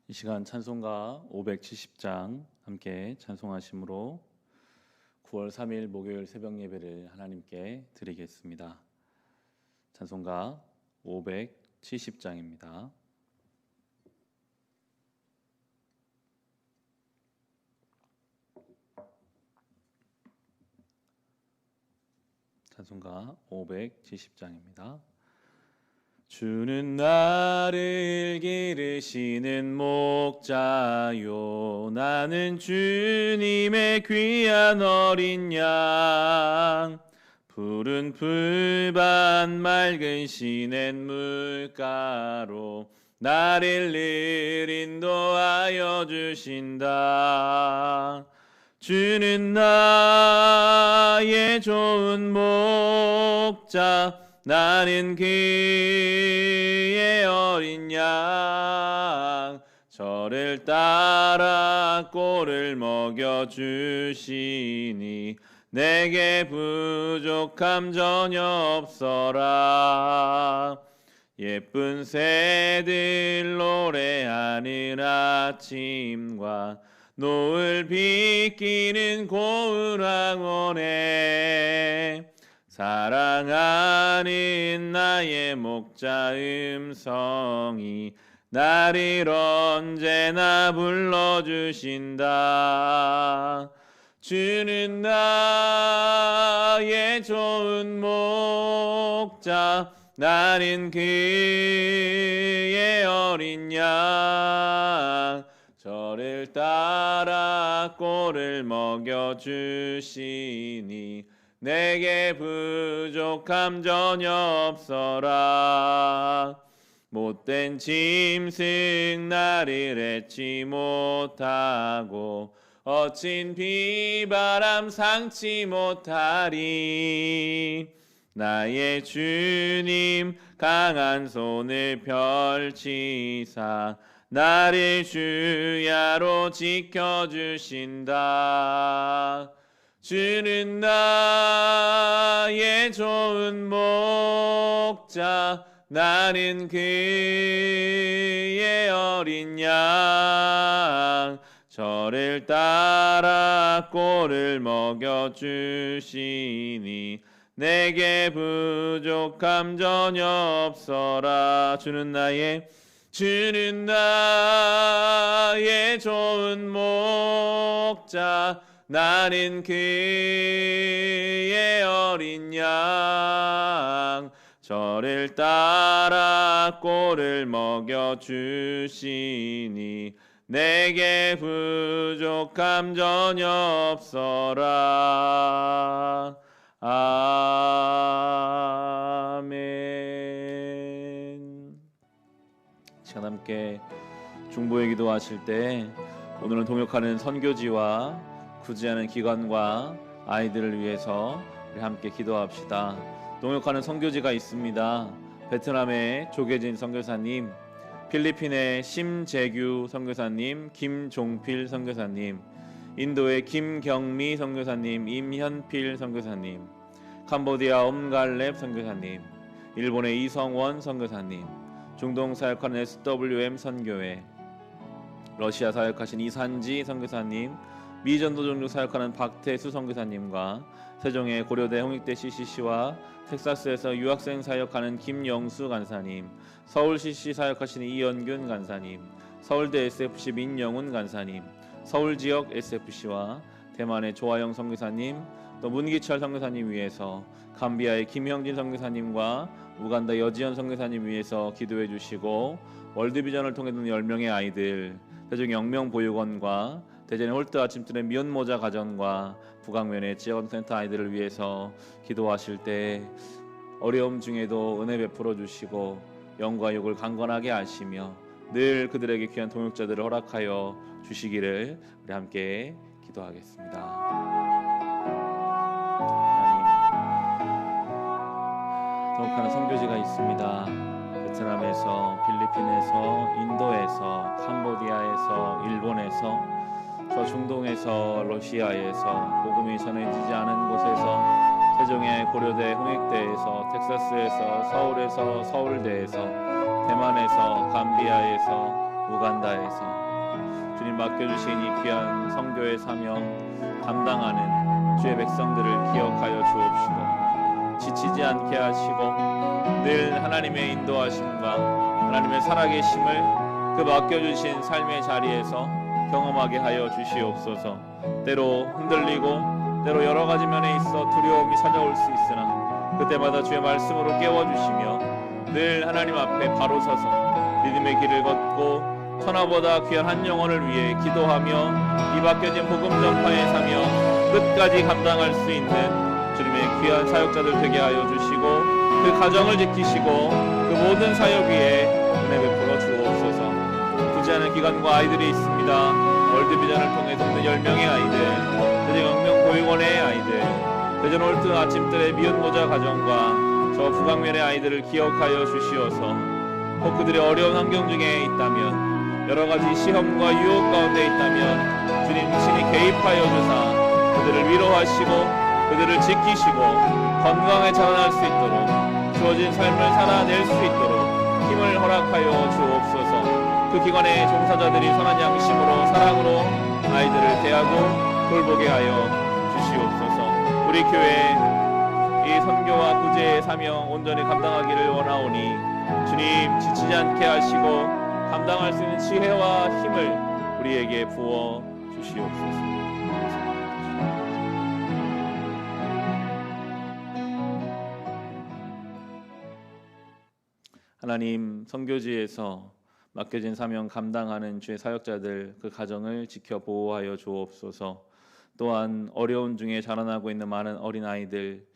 이 시간 찬송가 570장 함께 찬송하심으로 9월 3일 목요일 새벽 예배를 하나님께 드리겠습니다. 찬송가 570장입니다. 찬송가 570장입니다. 주는 나를 기르시는 목자요, 나는 주님의 귀한 어린 양. 푸른 풀밭 맑은 시냇 물가로 나를 늘 인도하여 주신다. 주는 나의 좋은 목자, 나는 그의 어린 양. 저를 따라 꼴을 먹여주시니 내게 부족함 전혀 없어라. 예쁜 새들 노래하는 아침과 노을 비끼는 고을 황혼에 사랑하는 나의 목자 음성이 나를 언제나 불러주신다. 주는 나의 좋은 목자, 나는 그의 어린 양. 저를 따라 꼴을 먹여주시니 내게 부족함 전혀 없어라. 못된 짐승 나를 해치 못하고 어친 비바람 상치 못하리. 나의 주님 강한 손을 펼치사 나를 주야로 지켜주신다. 주는 나의 좋은 목자, 나는 그의 어린 양. 저를 따라 꼴을 먹여주시니 내게 부족함 전혀 없어라. 주는 나의 좋은 목자, 나는 그의 어린 양. 저를 따라 꼴을 먹여주시니 내게 부족함 전혀 없어라. 아멘. 시간 함께 중보의 기도하실 때 오늘은 동역하는 선교지와 구제하는 기관과 아이들을 위해서 우리 함께 기도합시다. 동역하는 선교지가 있습니다. 베트남의 조계진 선교사님, 필리핀의 심재규 선교사님, 김종필 선교사님, 인도의 김경미 선교사님, 임현필 선교사님, 캄보디아 엄갈렙 선교사님, 일본의 이성원 선교사님, 중동 사역하는 SWM 선교회, 러시아 사역하신 이산지 선교사님, 미전도 종족 사역하는 박태수 선교사님과 세종의 고려대 홍익대 CCC와 텍사스에서 유학생 사역하는 김영수 간사님, 서울 CC 사역하시는 이연균 간사님, 서울대 SFC 민영훈 간사님, 서울지역 SFC와 대만의 조아영 선교사님, 또 문기철 선교사님 위해서 감비아의 김형진 선교사님과 우간다 여지연 선교사님 위해서 기도해 주시고, 월드비전을 통해 듣는 10명의 아이들, 세종 영명보육원과 대전의 홀트 아침틀의 미혼모자 가정과 북악면의 지역센터 아이들을 위해서 기도하실 때 어려움 중에도 은혜 베풀어 주시고 영과 욕을 강건하게 하시며 늘 그들에게 귀한 동역자들을 허락하여 주시기를 우리 함께 기도하겠습니다. 하나님, 동역하는 선교지가 있습니다. 베트남에서, 필리핀에서, 인도에서, 캄보디아에서, 일본에서, 저 중동에서, 러시아에서, 복음이 전해지지 않은 곳에서, 세종의 고려대 홍익대에서, 텍사스에서, 서울에서, 서울대에서, 대만에서, 감비아에서, 우간다에서 주님 맡겨주신 이 귀한 선교의 사명 감당하는 주의 백성들을 기억하여 주옵시고 지치지 않게 하시고 늘 하나님의 인도하심과 하나님의 살아계심을 그 맡겨주신 삶의 자리에서 경험하게 하여 주시옵소서. 때로 흔들리고 때로 여러 가지 면에 있어 두려움이 찾아올 수 있으나 그때마다 주의 말씀으로 깨워주시며 늘 하나님 앞에 바로 서서 믿음의 길을 걷고 천하보다 귀한 한 영혼을 위해 기도하며 이 맡겨진 복음 전파의 사명 끝까지 감당할 수 있는 주님의 귀한 사역자들 되게 하여 주시고 그 가정을 지키시고 그 모든 사역 위에 은혜 베풀어 주옵소서. 굳지 않은 기관과 아이들이 있습니다. 월드비전을 통해 돕는 10명의 아이들, 대전영명 보육원의 아이들, 대전 올트 아침들의 미혼모자 가정과 저 북악면의 아이들을 기억하여 주시어서 혹 그들의 어려운 환경 중에 있다면 여러가지 시험과 유혹 가운데 있다면 주님 친히 개입하여 주사 그들을 위로하시고 그들을 지키시고 건강에 자라날 수 있도록 주어진 삶을 살아낼 수 있도록 힘을 허락하여 주옵소서. 그 기관의 종사자들이 선한 양심으로 사랑으로 아이들을 대하고 돌보게 하여 주시옵소서. 우리 교회 이 선교와 구제의 사명 온전히 감당하기를 원하오니 주님 지치지 않게 하시고 감당할 수 있는 지혜와 힘을 우리에게 부어 주시옵소서. 하나님, 선교지에서 맡겨진 사명 감당하는 주의 사역자들 그 가정을 지켜 보호하여 주옵소서. 또한 어려운 중에 자라나고 있는 많은 어린아이들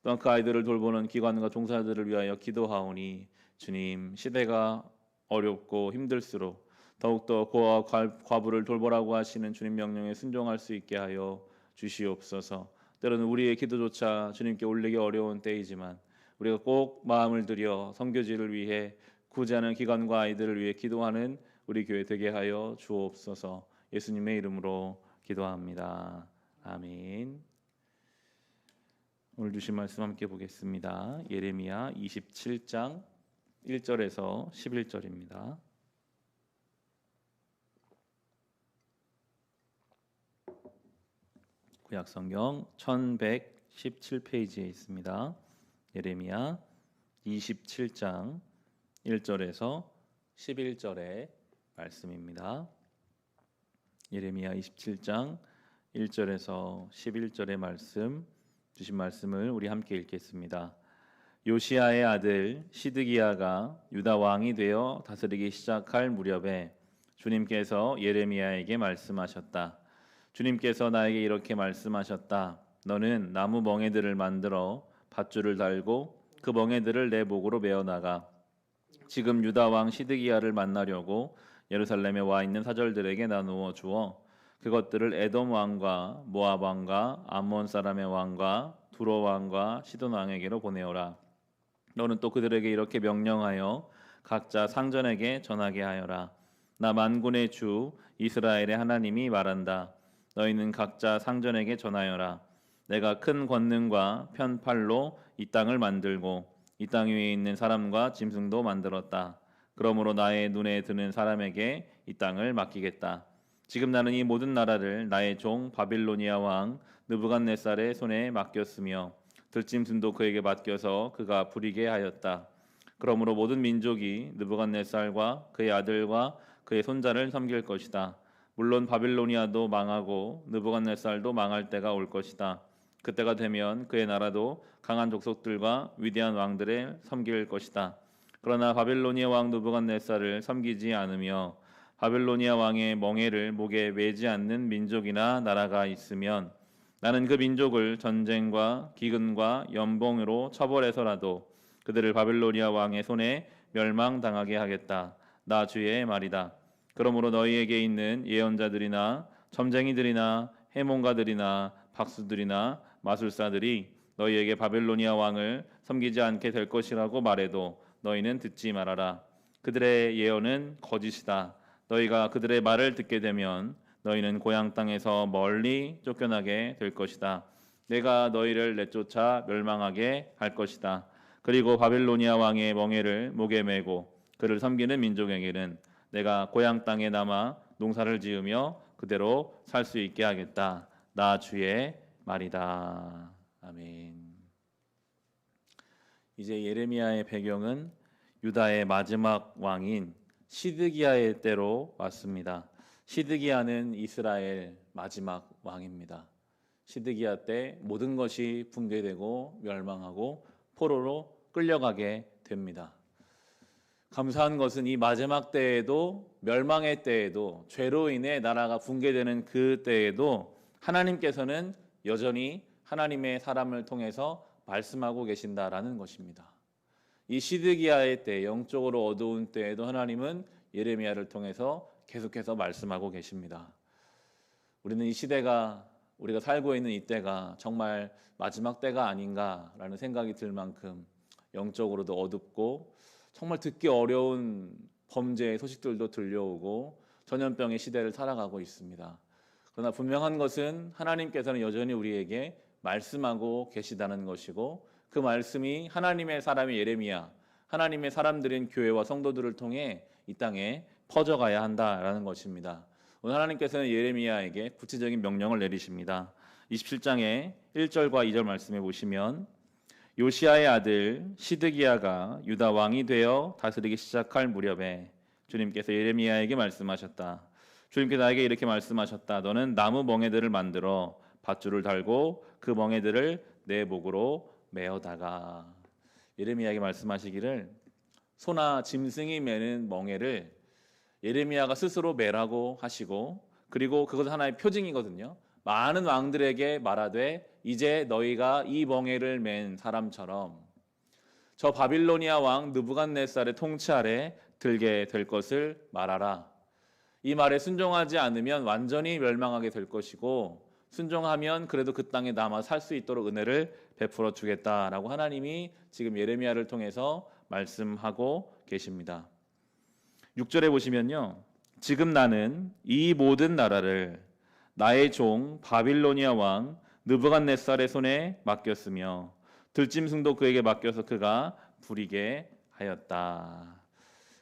또한 그 아이들을 돌보는 기관과 종사들을 위하여 기도하오니 주님, 시대가 어렵고 힘들수록 더욱더 고아와 과부를 돌보라고 하시는 주님 명령에 순종할 수 있게 하여 주시옵소서. 때로는 우리의 기도조차 주님께 올리기 어려운 때이지만 우리가 꼭 마음을 들여 선교지를 위해 구제하는 기관과 아이들을 위해 기도하는 우리 교회 되게 하여 주옵소서. 예수님의 이름으로 기도합니다. 아멘. 오늘 주신 말씀 함께 보겠습니다. 예레미야 27장 1절에서 11절입니다. 구약성경 1117페이지에 있습니다. 예레미야 27장 1절에서 11절의 말씀입니다. 예레미야 27장 1절에서 11절의 말씀, 주신 말씀을 우리 함께 읽겠습니다. 요시야의 아들 시드기야가 유다 왕이 되어 다스리기 시작할 무렵에 주님께서 예레미야에게 말씀하셨다. 주님께서 나에게 이렇게 말씀하셨다. 너는 나무 멍에들을 만들어 밧줄을 달고 그 멍에들을 내 목으로 메어 나가 지금 유다 왕 시드기야를 만나려고 예루살렘에 와 있는 사절들에게 나누어 주어 그것들을 에돔 왕과 모압 왕과 암몬 사람의 왕과 두로 왕과 시돈 왕에게로 보내어라. 너는 또 그들에게 이렇게 명령하여 각자 상전에게 전하게 하여라. 나 만군의 주 이스라엘의 하나님이 말한다. 너희는 각자 상전에게 전하여라. 내가 큰 권능과 편팔로 이 땅을 만들고 이 땅 위에 있는 사람과 짐승도 만들었다. 그러므로 나의 눈에 드는 사람에게 이 땅을 맡기겠다. 지금 나는 이 모든 나라를 나의 종 바빌로니아 왕 느부갓네살의 손에 맡겼으며 들짐승도 그에게 맡겨서 그가 부리게 하였다. 그러므로 모든 민족이 느부갓네살과 그의 아들과 그의 손자를 섬길 것이다. 물론 바빌로니아도 망하고 느부갓네살도 망할 때가 올 것이다. 그때가 되면 그의 나라도 강한 족속들과 위대한 왕들을 섬길 것이다. 그러나 바빌로니아 왕 느부갓네살을 섬기지 않으며 바빌로니아 왕의 멍에를 목에 매지 않는 민족이나 나라가 있으면 나는 그 민족을 전쟁과 기근과 연봉으로 처벌해서라도 그들을 바빌로니아 왕의 손에 멸망당하게 하겠다. 나 주의 말이다. 그러므로 너희에게 있는 예언자들이나 점쟁이들이나 해몽가들이나 박수들이나 마술사들이 너희에게 바빌로니아 왕을 섬기지 않게 될 것이라고 말해도 너희는 듣지 말아라. 그들의 예언은 거짓이다. 너희가 그들의 말을 듣게 되면 너희는 고향 땅에서 멀리 쫓겨나게 될 것이다. 내가 너희를 내쫓아 멸망하게 할 것이다. 그리고 바빌로니아 왕의 멍에를 목에 메고 그를 섬기는 민족에게는 내가 고향 땅에 남아 농사를 지으며 그대로 살 수 있게 하겠다. 나 주의 말이다. 아멘. 이제 예레미야의 배경은 유다의 마지막 왕인 시드기야의 때로 왔습니다. 시드기야는 이스라엘 마지막 왕입니다. 시드기야 때 모든 것이 붕괴되고 멸망하고 포로로 끌려가게 됩니다. 감사한 것은 이 마지막 때에도, 멸망의 때에도, 죄로 인해 나라가 붕괴되는 그 때에도 하나님께서는 여전히 하나님의 사람을 통해서 말씀하고 계신다라는 것입니다. 이 시드기야의 때, 영적으로 어두운 때에도 하나님은 예레미야를 통해서 계속해서 말씀하고 계십니다. 우리는 이 시대가, 우리가 살고 있는 이 때가 정말 마지막 때가 아닌가라는 생각이 들 만큼 영적으로도 어둡고 정말 듣기 어려운 범죄의 소식들도 들려오고 전염병의 시대를 살아가고 있습니다. 그러나 분명한 것은 하나님께서는 여전히 우리에게 말씀하고 계시다는 것이고, 그 말씀이 하나님의 사람이 예레미야, 하나님의 사람들인 교회와 성도들을 통해 이 땅에 퍼져가야 한다라는 것입니다. 오늘 하나님께서는 예레미야에게 구체적인 명령을 내리십니다. 27장의 1절과 2절 말씀해 보시면, 요시야의 아들 시드기야가 유다 왕이 되어 다스리기 시작할 무렵에 주님께서 예레미야에게 말씀하셨다. 주님께서 나에게 이렇게 말씀하셨다. 너는 나무 멍에들을 만들어 밧줄을 달고 그 멍에들을 내 목으로 메어다가. 예레미야에게 말씀하시기를 소나 짐승이 매는 멍에를 예레미야가 스스로 매라고 하시고, 그리고 그것은 하나의 표징이거든요. 많은 왕들에게 말하되 이제 너희가 이 멍에를 맨 사람처럼 저 바빌로니아 왕 느부갓네살의 통치 아래 들게 될 것을 말하라. 이 말에 순종하지 않으면 완전히 멸망하게 될 것이고, 순종하면 그래도 그 땅에 남아 살 수 있도록 은혜를 베풀어 주겠다라고 하나님이 지금 예레미야를 통해서 말씀하고 계십니다. 6절에 보시면요, 지금 나는 이 모든 나라를 나의 종 바빌로니아 왕 느부갓네살의 손에 맡겼으며 들짐승도 그에게 맡겨서 그가 부리게 하였다.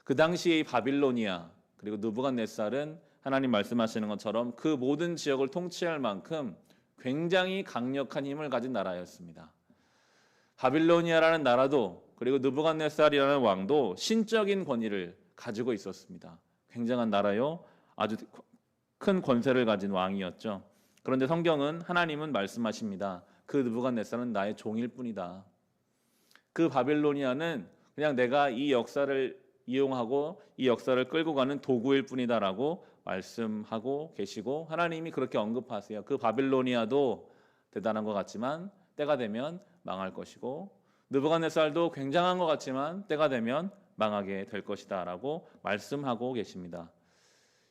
그 당시 바빌로니아 그리고 느부갓네살은 하나님 말씀하시는 것처럼 그 모든 지역을 통치할 만큼 굉장히 강력한 힘을 가진 나라였습니다. 바빌로니아라는 나라도 그리고 느부갓네살이라는 왕도 신적인 권위를 가지고 있었습니다. 굉장한 나라요, 아주 큰 권세를 가진 왕이었죠. 그런데 성경은, 하나님은 말씀하십니다. 그 느부갓네살은 나의 종일 뿐이다. 그 바빌로니아는 그냥 내가 이 역사를 이용하고 이 역사를 끌고 가는 도구일 뿐이다라고 말씀하고 계시고, 하나님이 그렇게 언급하세요. 그 바빌로니아도 대단한 것 같지만 때가 되면 망할 것이고, 느부갓네살도 굉장한 것 같지만 때가 되면 망하게 될 것이다 라고 말씀하고 계십니다.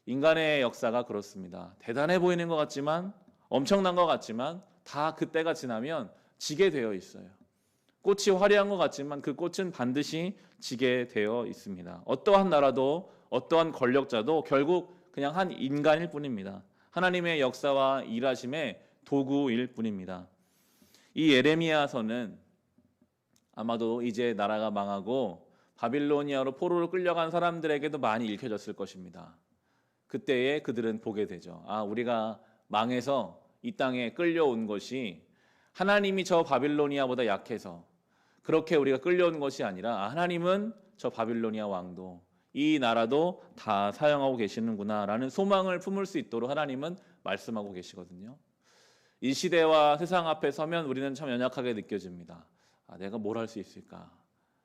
인간의 역사가 그렇습니다. 대단해 보이는 것 같지만, 엄청난 것 같지만 다 그 때가 지나면 지게 되어 있어요. 꽃이 화려한 것 같지만 그 꽃은 반드시 지게 되어 있습니다. 어떠한 나라도 어떠한 권력자도 결국 그냥 한 인간일 뿐입니다. 하나님의 역사와 일하심의 도구일 뿐입니다. 이 예레미야서는 아마도 이제 나라가 망하고 바빌로니아로 포로로 끌려간 사람들에게도 많이 읽혀졌을 것입니다. 그때에 그들은 보게 되죠. 우리가 망해서 이 땅에 끌려온 것이 하나님이 저 바빌로니아보다 약해서 그렇게 우리가 끌려온 것이 아니라, 하나님은 저 바빌로니아 왕도 이 나라도 다 사용하고 계시는구나 라는 소망을 품을 수 있도록 하나님은 말씀하고 계시거든요. 이 시대와 세상 앞에 서면 우리는 참 연약하게 느껴집니다. 내가 뭘 할 수 있을까?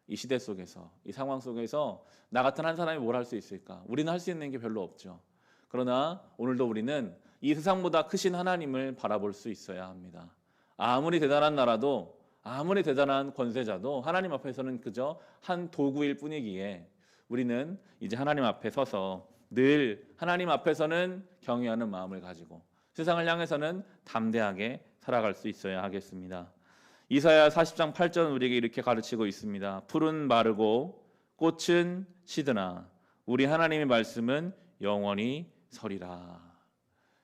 이 시대 속에서, 이 상황 속에서 나 같은 한 사람이 뭘 할 수 있을까? 우리는 할 수 있는 게 별로 없죠. 그러나 오늘도 우리는 이 세상보다 크신 하나님을 바라볼 수 있어야 합니다. 아무리 대단한 나라도, 아무리 대단한 권세자도 하나님 앞에서는 그저 한 도구일 뿐이기에 우리는 이제 하나님 앞에 서서 늘 하나님 앞에서는 경외하는 마음을 가지고 세상을 향해서는 담대하게 살아갈 수 있어야 하겠습니다. 이사야 40장 8절 우리에게 이렇게 가르치고 있습니다. 풀은 마르고 꽃은 시드나 우리 하나님의 말씀은 영원히 서리라.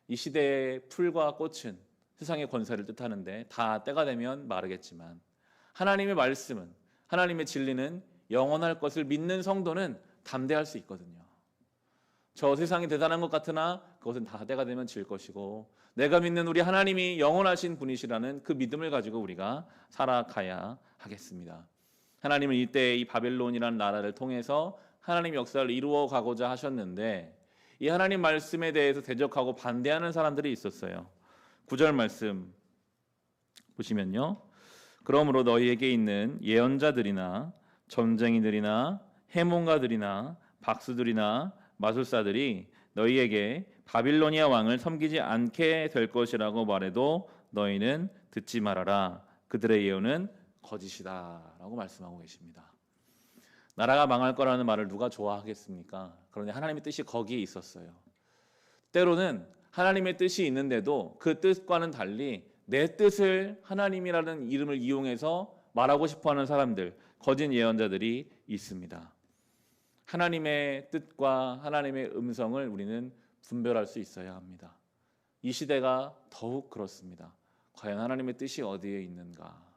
이 시대의 풀과 꽃은 세상의 권세를 뜻하는데 다 때가 되면 마르겠지만, 하나님의 말씀은, 하나님의 진리는 영원할 것을 믿는 성도는 담대할 수 있거든요. 저 세상이 대단한 것 같으나 그것은 다 때가 되면 질 것이고 내가 믿는 우리 하나님이 영원하신 분이시라는 그 믿음을 가지고 우리가 살아가야 하겠습니다. 하나님은 이때 이 바벨론이라는 나라를 통해서 하나님 역사를 이루어 가고자 하셨는데 이 하나님 말씀에 대해서 대적하고 반대하는 사람들이 있었어요. 9절 말씀 보시면요. 그러므로 너희에게 있는 예언자들이나 점쟁이들이나 해몽가들이나 박수들이나 마술사들이 너희에게 바빌로니아 왕을 섬기지 않게 될 것이라고 말해도 너희는 듣지 말아라. 그들의 예언은 거짓이다 라고 말씀하고 계십니다. 나라가 망할 거라는 말을 누가 좋아하겠습니까? 그런데 하나님의 뜻이 거기에 있었어요. 때로는 하나님의 뜻이 있는데도 그 뜻과는 달리 내 뜻을 하나님이라는 이름을 이용해서 말하고 싶어하는 사람들, 거짓 예언자들이 있습니다. 하나님의 뜻과 하나님의 음성을 우리는 분별할 수 있어야 합니다. 이 시대가 더욱 그렇습니다. 과연 하나님의 뜻이 어디에 있는가?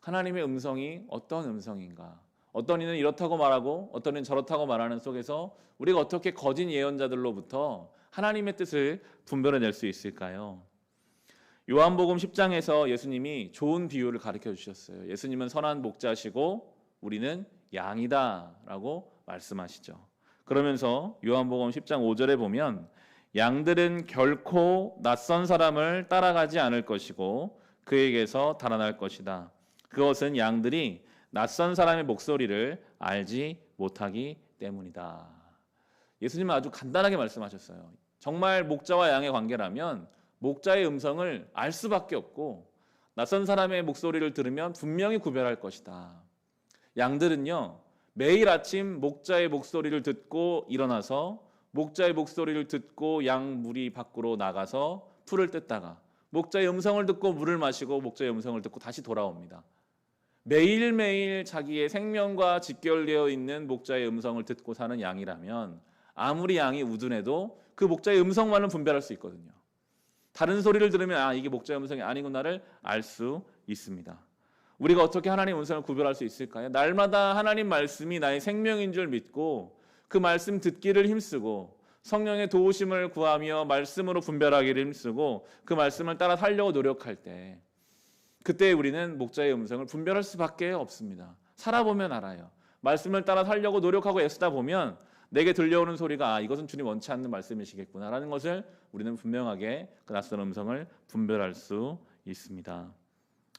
하나님의 음성이 어떤 음성인가? 어떤 이는 이렇다고 말하고 어떤 이는 저렇다고 말하는 속에서 우리가 어떻게 거짓 예언자들로부터 하나님의 뜻을 분별해낼 수 있을까요? 요한복음 10장에서 예수님이 좋은 비유를 가르쳐 주셨어요. 예수님은 선한 목자시고 우리는 양이다 라고 말씀하시죠. 그러면서 요한복음 10장 5절에 보면 양들은 결코 낯선 사람을 따라가지 않을 것이고 그에게서 달아날 것이다. 그것은 양들이 낯선 사람의 목소리를 알지 못하기 때문이다. 예수님은 아주 간단하게 말씀하셨어요. 정말 목자와 양의 관계라면 목자의 음성을 알 수밖에 없고 낯선 사람의 목소리를 들으면 분명히 구별할 것이다. 양들은요, 매일 아침 목자의 목소리를 듣고 일어나서 목자의 목소리를 듣고 양 무리 밖으로 나가서 풀을 뜯다가 목자의 음성을 듣고 물을 마시고 목자의 음성을 듣고 다시 돌아옵니다. 매일매일 자기의 생명과 직결되어 있는 목자의 음성을 듣고 사는 양이라면 아무리 양이 우둔해도 그 목자의 음성만은 분별할 수 있거든요. 다른 소리를 들으면 이게 목자의 음성이 아니구나를 알 수 있습니다. 우리가 어떻게 하나님의 음성을 구별할 수 있을까요? 날마다 하나님 말씀이 나의 생명인 줄 믿고 그 말씀 듣기를 힘쓰고 성령의 도우심을 구하며 말씀으로 분별하기를 힘쓰고 그 말씀을 따라 살려고 노력할 때 그때 우리는 목자의 음성을 분별할 수밖에 없습니다. 살아보면 알아요. 말씀을 따라 살려고 노력하고 애쓰다 보면 내게 들려오는 소리가 이것은 주님 원치 않는 말씀이시겠구나 라는 것을 우리는 분명하게 그 낯선 음성을 분별할 수 있습니다.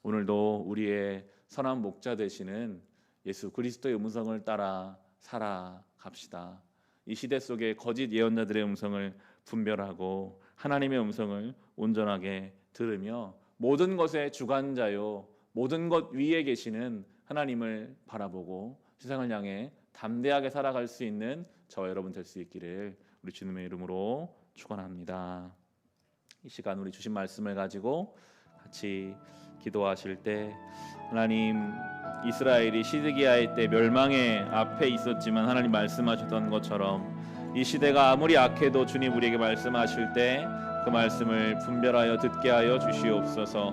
오늘도 우리의 선한 목자 되시는 예수 그리스도의 음성을 따라 살아갑시다. 이 시대 속에 거짓 예언자들의 음성을 분별하고 하나님의 음성을 온전하게 들으며 모든 것의 주관자요 모든 것 위에 계시는 하나님을 바라보고 세상을 향해 담대하게 살아갈 수 있는 저와 여러분 될 수 있기를 우리 주님의 이름으로 축원합니다. 이 시간 우리 주신 말씀을 가지고 같이 기도하실 때 하나님 이스라엘이 시드기야의 때 멸망의 앞에 있었지만 하나님 말씀하셨던 것처럼 이 시대가 아무리 악해도 주님 우리에게 말씀하실 때 그 말씀을 분별하여 듣게 하여 주시옵소서.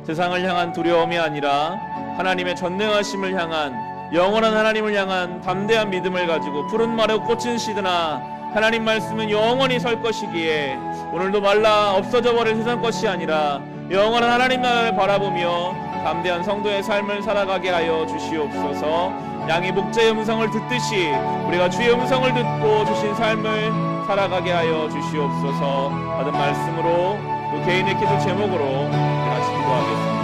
세상을 향한 두려움이 아니라 하나님의 전능하심을 향한 영원한 하나님을 향한 담대한 믿음을 가지고 푸른 말에 꽃은 시드나 하나님 말씀은 영원히 설 것이기에 오늘도 말라 없어져 버릴 세상 것이 아니라 영원한 하나님 나라를 바라보며 담대한 성도의 삶을 살아가게 하여 주시옵소서. 양이 목자의 음성을 듣듯이 우리가 주의 음성을 듣고 주신 삶을 살아가게 하여 주시옵소서. 받은 말씀으로 또 개인의 기도 제목으로 같이 기도하겠습니다.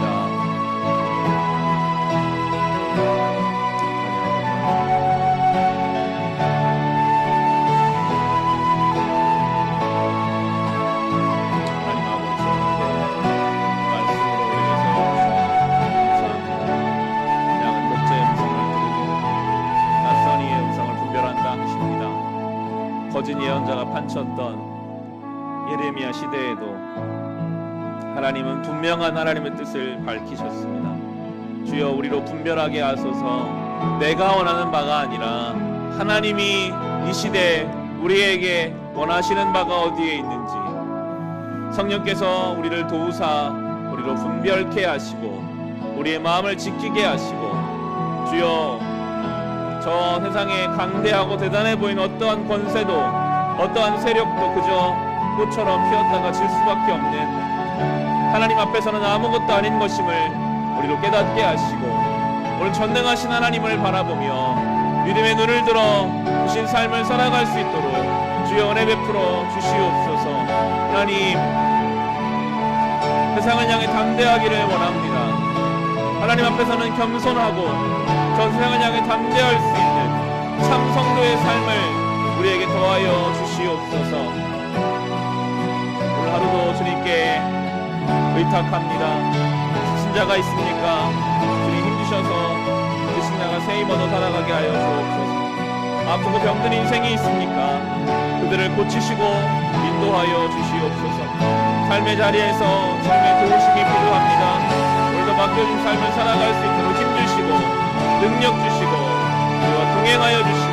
거짓 예언자가 판쳤던 예레미야 시대에도 하나님은 분명한 하나님의 뜻을 밝히셨습니다. 주여 우리로 분별하게 하소서. 내가 원하는 바가 아니라 하나님이 이 시대에 우리에게 원하시는 바가 어디에 있는지 성령께서 우리를 도우사 우리로 분별케 하시고 우리의 마음을 지키게 하시고 주여 저 세상에 강대하고 대단해 보이는 어떠한 권세도 어떠한 세력도 그저 꽃처럼 피었다가 질 수밖에 없는 하나님 앞에서는 아무것도 아닌 것임을 우리로 깨닫게 하시고 오늘 전능하신 하나님을 바라보며 믿음의 눈을 들어 주신 삶을 살아갈 수 있도록 주여 은혜 베풀어 주시옵소서. 하나님, 세상을 향해 담대하기를 원합니다. 하나님 앞에서는 겸손하고 전 세상을 향해 담대할 수 있는 참 성도의 삶을 우리에게 더하여 주시옵소서. 오늘 하루도 주님께 의탁합니다. 지친 자가 있습니까? 주님 힘주셔서 지친 자가 새 힘 얻어 살아가게 하여 주옵소서. 아프고 병든 인생이 있습니까? 그들을 고치시고 인도하여 주시옵소서. 삶의 자리에서 삶의 도우심이 필요합니다. 오늘도 맡겨진 삶을 살아갈 수 있도록 힘주시고 능력 주시고 우리와 동행하여 주시옵소서.